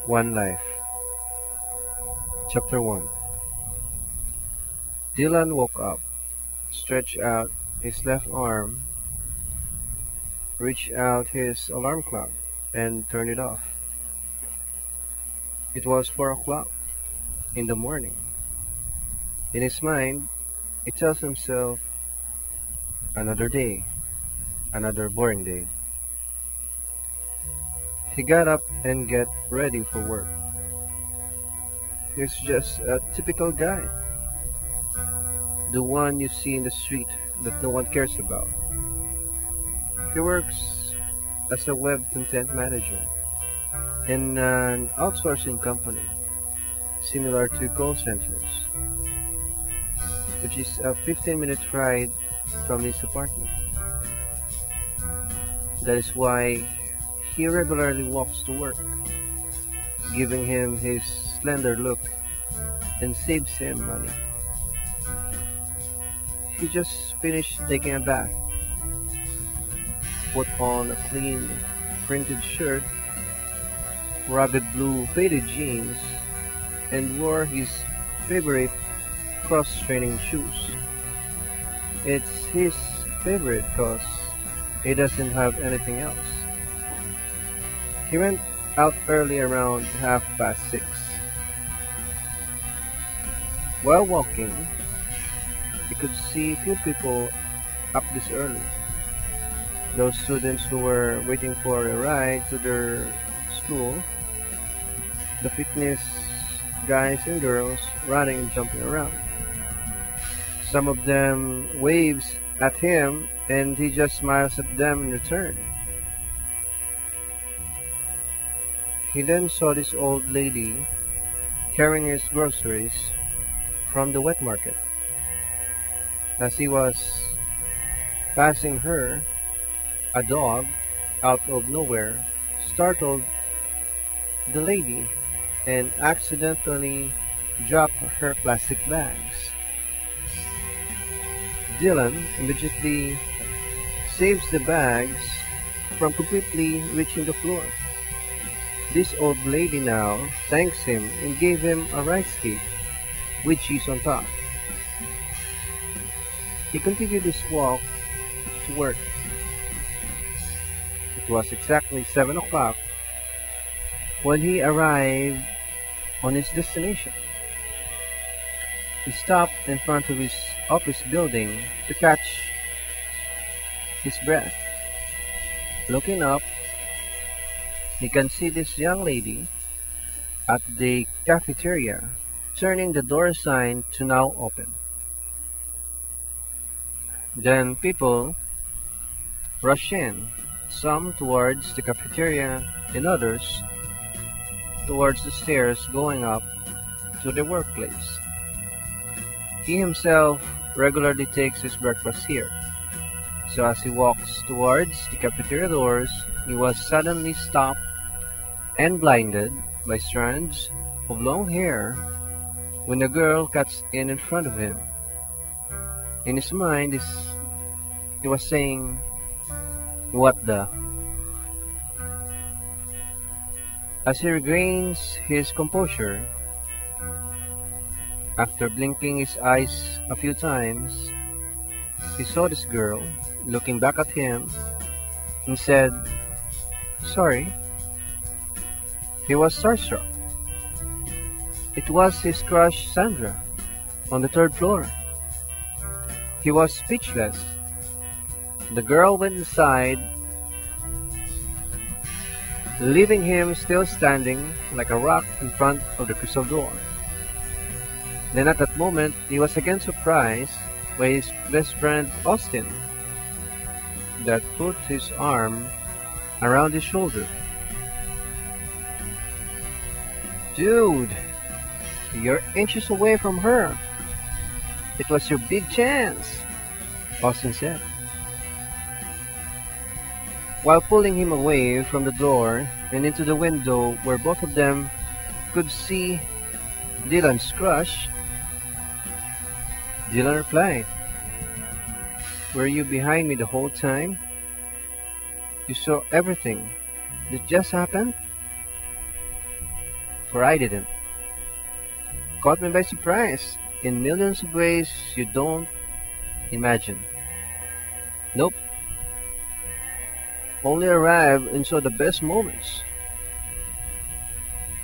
One Life. Chapter 1. Dylan woke up, stretched out his left arm, reached out his alarm clock, and turned it off. It was 4 o'clock in the morning. In his mind, he tells himself, another day, another boring day. He got up and get ready for work. He's just a typical guy. The one you see in the street that no one cares about. He works as a web content manager in an outsourcing company similar to call centers, which is a 15-minute ride from his apartment. That is why he regularly walks to work, giving him his slender look and saves him money. He just finished taking a bath, put on a clean printed shirt, rugged blue faded jeans, and wore his favorite cross-training shoes. It's his favorite cause he doesn't have anything else. He went out early around 6:30. While walking, he could see few people up this early. Those students who were waiting for a ride to their school, the fitness guys and girls running and jumping around. Some of them waves at him and he just smiles at them in return. He then saw this old lady carrying his groceries from the wet market. As he was passing her, a dog, out of nowhere, startled the lady and accidentally dropped her plastic bags. Dylan immediately saves the bags from completely reaching the floor. This old lady now thanks him and gave him a rice cake with cheese on top. He continued his walk to work. It was exactly 7 o'clock when he arrived on his destination. He stopped in front of his office building to catch his breath. Looking up, he can see this young lady at the cafeteria turning the door sign to now open. Then people rush in, some towards the cafeteria and others towards the stairs going up to the workplace. He himself regularly takes his breakfast here, so as he walks towards the cafeteria doors, he was suddenly stopped and blinded by strands of long hair when a girl cuts in front of him. In his mind, he was saying, "What the?" As he regains his composure, after blinking his eyes a few times, he saw this girl looking back at him and said, "Sorry." He was starstruck. It was his crush Sandra on the 3rd floor. He was speechless. The girl went inside, leaving him still standing like a rock in front of the crystal door. Then at that moment, he was again surprised by his best friend Austin, that put his arm around his shoulder. "Dude, you're inches away from her. It was your big chance," Austin said, while pulling him away from the door and into the window where both of them could see Dylan's crush. Dylan replied, "Were you behind me the whole time? You saw everything. Did it just happen?" for I didn't. Caught me by surprise in millions of ways you don't imagine. Nope, only arrived and saw the best moments.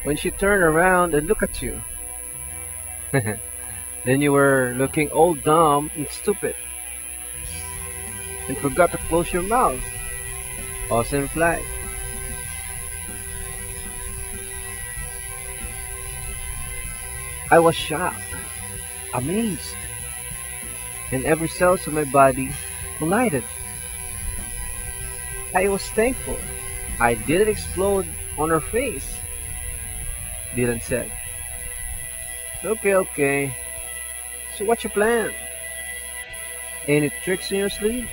When she turned around and looked at you, then you were looking all dumb and stupid and forgot to close your mouth. Awesome flight. I was shocked, amazed, and every cell of my body collided. I was thankful I didn't explode on her face. Dylan said. Okay, okay. So what's your plan? Any tricks in your sleeve?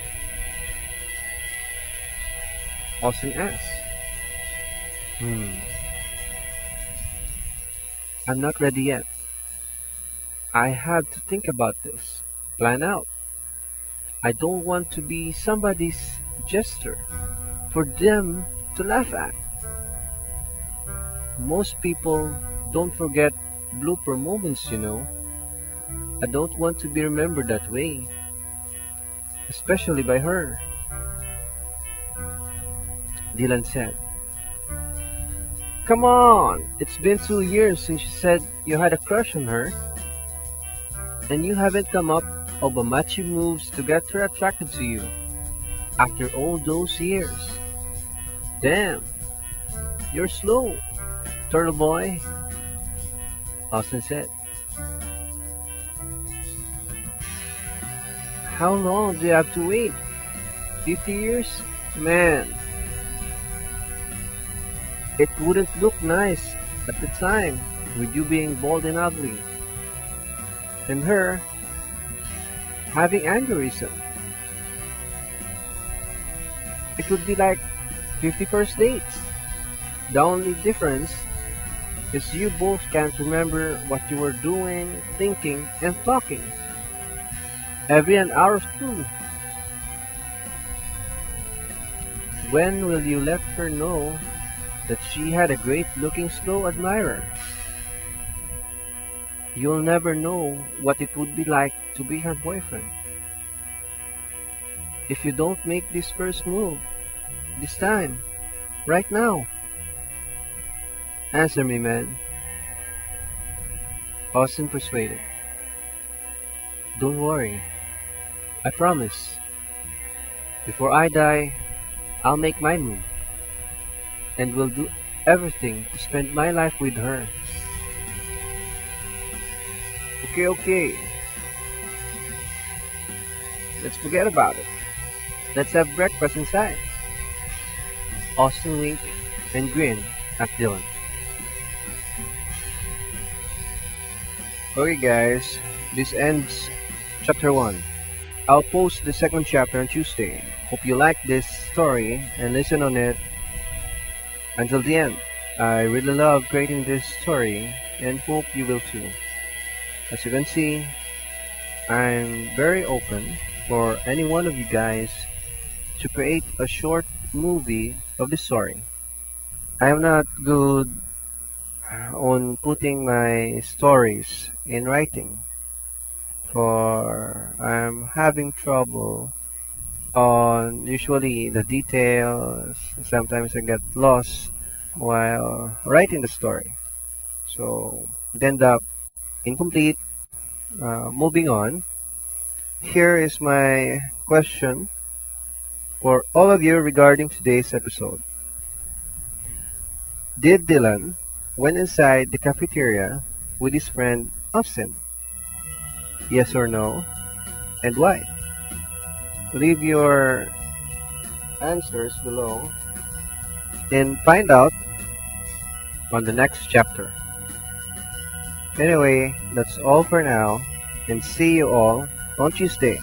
Austin asked. I'm not ready yet. I have to think about this. Plan out. I don't want to be somebody's jester for them to laugh at. Most people don't forget blooper moments, you know. I don't want to be remembered that way, especially by her. Dylan said. Come on, it's been 2 years since you said you had a crush on her, and you haven't come up with a macho moves to get her attracted to you after all those years. Damn, you're slow, turtle boy, Austin said. How long do you have to wait? 50 years? Man, it wouldn't look nice at the time with you being bald and ugly, and her having aneurysm. It would be like 50 first dates. The only difference is you both can't remember what you were doing, thinking, and talking every an hour or two. When will you let her know that she had a great-looking slow admirer? You'll never know what it would be like to be her boyfriend if you don't make this first move, this time, right now. Answer me, man. Austin persuaded. Don't worry, I promise. Before I die, I'll make my move, and will do everything to spend my life with her. Okay, okay. Let's forget about it. Let's have breakfast inside. Austin winked and grinned at Dylan. Okay guys, this ends chapter 1. I'll post the second chapter on Tuesday. Hope you like this story and listen on it until the end. I really love creating this story and hope you will too. As you can see, I'm very open for any one of you guys to create a short movie of the story. I am not good on putting my stories in writing, for I'm having trouble on usually the details. Sometimes I get lost while writing the story, so it ends up incomplete. Moving on, here is my question for all of you regarding today's episode. Did Dylan went inside the cafeteria with his friend Austin? Yes or no? And why? Leave your answers below and find out on the next chapter. Anyway, that's all for now, and see you all on Tuesday,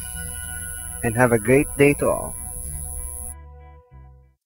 and have a great day to all.